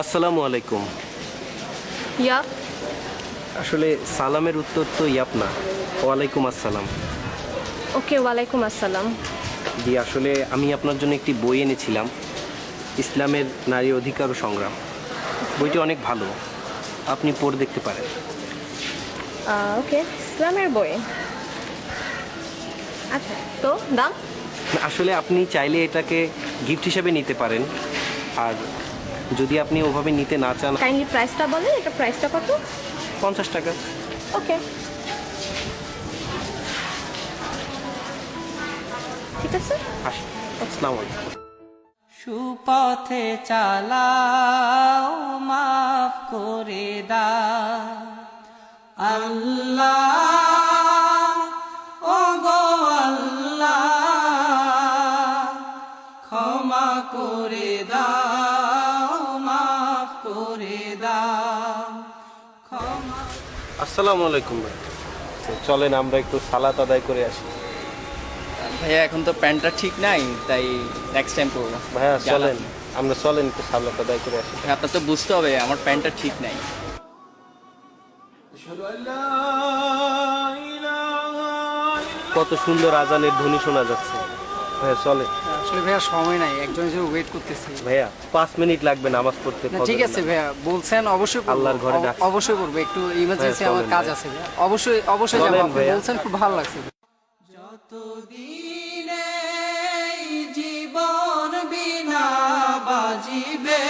আসসালামু আলাইকুম। ইয়াপ। আসলে সালামের উত্তর তো ইয়াপ না, ওয়ালাইকুম আসসালাম। ওকে, ওয়ালাইকুম আসসালাম। জি, আসলে আমি আপনার জন্য একটি বই এনেছিলাম, ইসলামের নারী অধিকার ও সংগ্রাম। বইটি অনেক ভালো, আপনি পড়ে দেখতে পারেন। ওকে, ইসলামের বই। আচ্ছা, তো দাম? আসলে আপনি চাইলে এটাকে গিফট হিসেবে নিতে পারেন, আর যদি আপনি ওভাবে নিতে না চান, কাইন্ডলি প্রাইসটা বলেন, এটা প্রাইসটা কত? 50 টাকা। ওকে, ঠিক আছে। আসসালামু আলাইকুম। সুপথে চালাও, মাফ করে দাও আল্লাহ, ও গো আল্লাহ, ক্ষমা করে দাও, মাফ করে দাও, ক্ষমা। আসসালামু আলাইকুম ভাই, চলেন আমরা একটু সালাত আদায় করে আসি। ভাইয়া এখন তো প্যান্টটা ঠিক নাই, তাই নেক্সট টাইম করবো। ভাইয়া চলেন, আমরা চলেন একটু সালাত আদায় করে আসি। আপনার তো বুঝতে হবে আমার প্যান্টটা ঠিক নাই। কত সুন্দর আজানের ধ্বনি শোনা যাচ্ছে। ভাইয়া চলে। আসলে ভাইয়া সময় নাই, একজন হিসেবে ওয়েট করতেছি। ভাইয়া 5 মিনিট লাগবে নামাজ পড়তে। না, ঠিক আছে ভাইয়া, বলছেন অবশ্যই করবো। আল্লাহর ঘরে ডাকছি। অবশ্যই করবো, একটু ইমার্জেন্সি হ্যাঁ, আমার চলেন কাজ ভাইয়া। আছে ভাইয়া। অবশ্যই অবশ্যই চলেন যাবো, আপনি ভাইয়া। বলছেন খুব ভালো লাগছে। যতদিনে জীবন বিনা বাজিবে,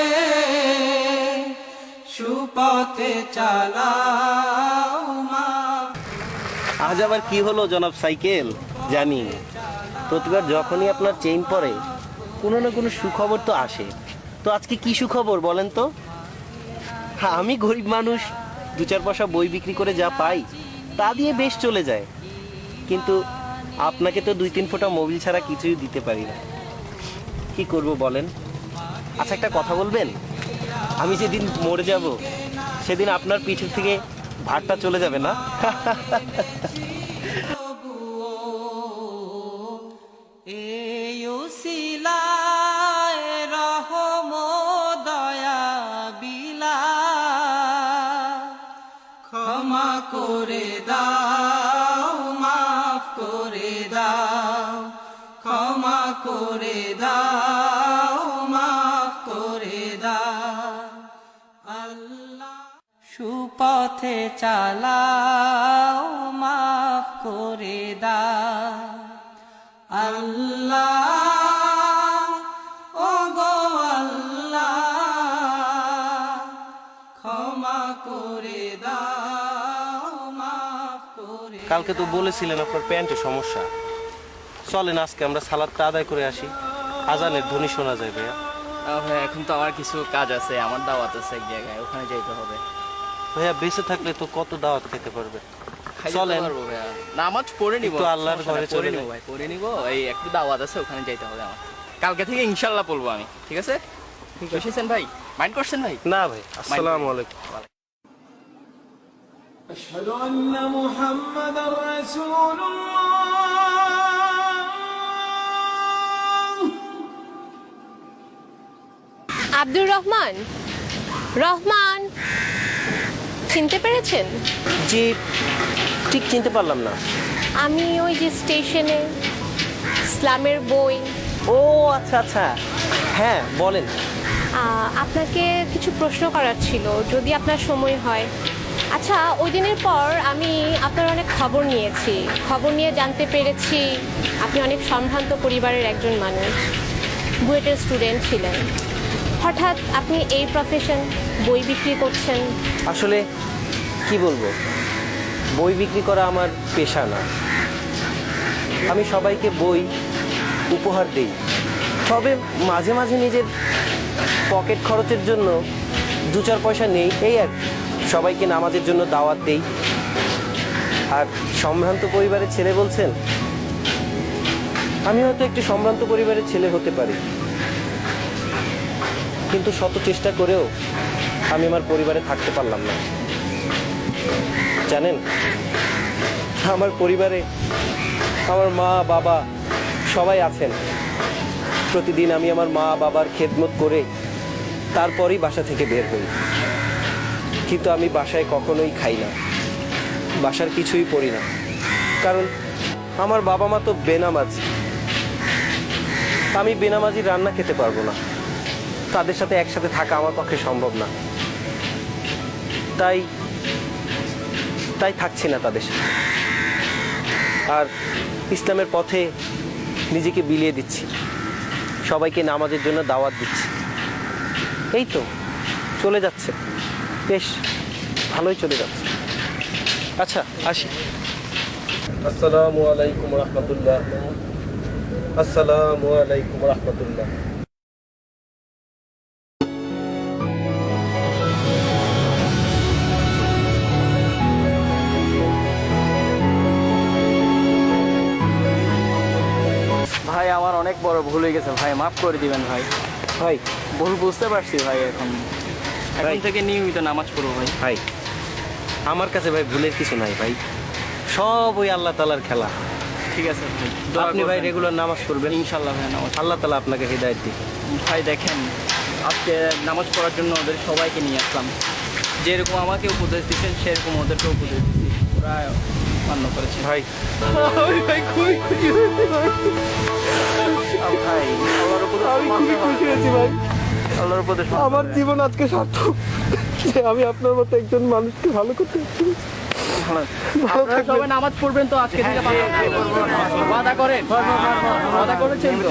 সুপথে চালাও মা। আজ আবার কি হলো জনাব সাইকেল? জানি প্রতিবার যখনই আপনার চেইন পরে কোনো না কোনো সুখবর তো আসে, তো আজকে কি সুখবর বলেন তো? হ্যাঁ, আমি গরিব মানুষ, 2-4 পয়সা বই বিক্রি করে যা পাই তা দিয়ে বেশ চলে যায়, কিন্তু আপনাকে তো 2-3 ফোঁটা মোবিল ছাড়া কিছুই দিতে পারি না। কি করব বলেন? আচ্ছা, একটা কথা বলবেন, আমি যেদিন মরে যাব সেদিন আপনার পিঠের থেকে ভারটা চলে যাবে না? এই উসিলায় রহম দয়া বিলা, ক্ষমা করে দাও, মাফ করে দাও, ক্ষমা করে দাও, মাফ করে দাও আল্লাহ। সুপথে চালাও, মাফ করে দাও আল্লাহ, ও গো আল্লাহ, ক্ষমা করে দাও, মাফ করে। কালকে তো বলেছিলেন আপনার প্যান্টে সমস্যা। চলেন আজকে আমরা সালাদটা আদায় করে আসি, আজানের ধ্বনি শোনা যায়। ভাইয়া ভাইয়া এখন তো আমার কিছু কাজ আছে, আমার দাওয়াত আছে এক জায়গায়, ওখানে যাইতে হবে। ভাইয়া বেঁচে থাকলে তো কত দাওয়াত খেতে পারবে। খাইতে চলেন। পারবো ভাইয়া, নামাজ পড়ে নিবো, একটু আল্লাহর সমস্যা নাই, ঘরে চলে পড়ে যাই। নিবো ভাই, পড়ে নিবো। এই একটু দাওয়াত আছে, ওখানে যাইতে হবে আমার। কালকে থেকে ইনশাল্লাহ পড়বো আমি, ঠিক আছে? এসেছেন ভাই, মাইন্ড করছেন ভাই? না ভাই, আসসালামু আলাইকুম। أشهد أن محمدا رسول الله. আব্দুর রহমান, রহমান, চিনতে পেরেছেন? জি, ঠিক চিনতে পারলাম না। আমি ওই যে স্টেশনে ইসলামের বই। ও আচ্ছা আচ্ছা, হ্যাঁ বলেন। আপনাকে কিছু প্রশ্ন করার ছিল, যদি আপনার সময় হয়। আচ্ছা, ওই দিনের পর আমি আপনার অনেক খবর নিয়েছি, খবর নিয়ে জানতে পেরেছি আপনি অনেক সম্ভ্রান্ত পরিবারের একজন মানুষ, বুয়েটের স্টুডেন্ট ছিলেন। হঠাৎ আপনি এই প্রফেশন, বই বিক্রি করছেন। আসলে কি বলবো, বই বিক্রি করা আমার পেশা না। আমি সবাইকে বই উপহার দিই, তবে মাঝে মাঝে নিজের পকেট খরচের জন্য 2-4 পয়সা নেই, এই আর কি। সবাইকে নামাজের জন্য দাওয়াত দেই। আর সম্ভ্রান্ত পরিবারের ছেলে বলছেন, আমি হয়তো একটি সম্ভ্রান্ত পরিবারের ছেলে হতে পারি, কিন্তু শত চেষ্টা করেও আমি আমার পরিবারে থাকতে পারলাম না। জানেন, আমার পরিবারে আমার মা বাবা সবাই আছেন। প্রতিদিন আমি আমার মা বাবার খেদমত করে তারপরই বাসা থেকে বের হই। কিন্তু আমি বাসায় কখনোই খাই না, বাসার কিছুই পড়ি না, কারণ আমার বাবা মা তো বেনামাজি। আমি বেনামাজি রান্না খেতে পারবো না, তাদের সাথে একসাথে থাকা আমার পক্ষে সম্ভব না। তাই তাই থাকছি না তাদের সাথে, আর ইসলামের পথে নিজেকে বিলিয়ে দিচ্ছি, সবাইকে নামাজের জন্য দাওয়াত দিচ্ছি। এই তো চলে যাচ্ছে, বেশ ভালোই চলে যাচ্ছে। আচ্ছা আসি। আসসালামু আলাইকুম রহমতুল্লাহ। আসসালামু আলাইকুম রহমতুল্লাহ। ভাই আমার অনেক বড় ভুল হয়ে গেছে ভাই, মাফ করে দিবেন ভাই। ভাই ভুল বুঝতে পারছি ভাই, এখন ভাই। থেকে নিয়মিত নামাজ পড়বো ভাই। ভাই আমার কাছে ভাই ভুলের কিছু নাই ভাই, সব ওই আল্লাহ তাআলার খেলা। ঠিক আছে ভাই, আপনি ভাই রেগুলার নামাজ পড়বেন, ইনশাল্লাহ ভাই নামাজ। আল্লাহ তাআলা আপনাকে হিদায়াত দিবে। ভাই দেখেন, আজকে নামাজ পড়ার জন্য ওদের সবাইকে নিয়ে আসলাম, যেরকম আমাকে উপদেশ দিচ্ছেন সেরকম ওদেরকে উপদেশ দিচ্ছি, ওরা মান্য করেছে। ভাই ভাই খুবই খুশি হয়েছি ভাই, ভাই আল্লাহর উপদেশ আমি খুবই খুশি হয়েছি ভাই। আল্লাহর উপদেশ আমার জীবন আজকে সার্থক যে আমি আপনার মতো একজন মানুষকে ভালো করতে পারছি। আপনারা সবাই নামাজ পড়বেন তো আজকে থেকে? ওয়াদা করেন, ওয়াদা করেছেন তো?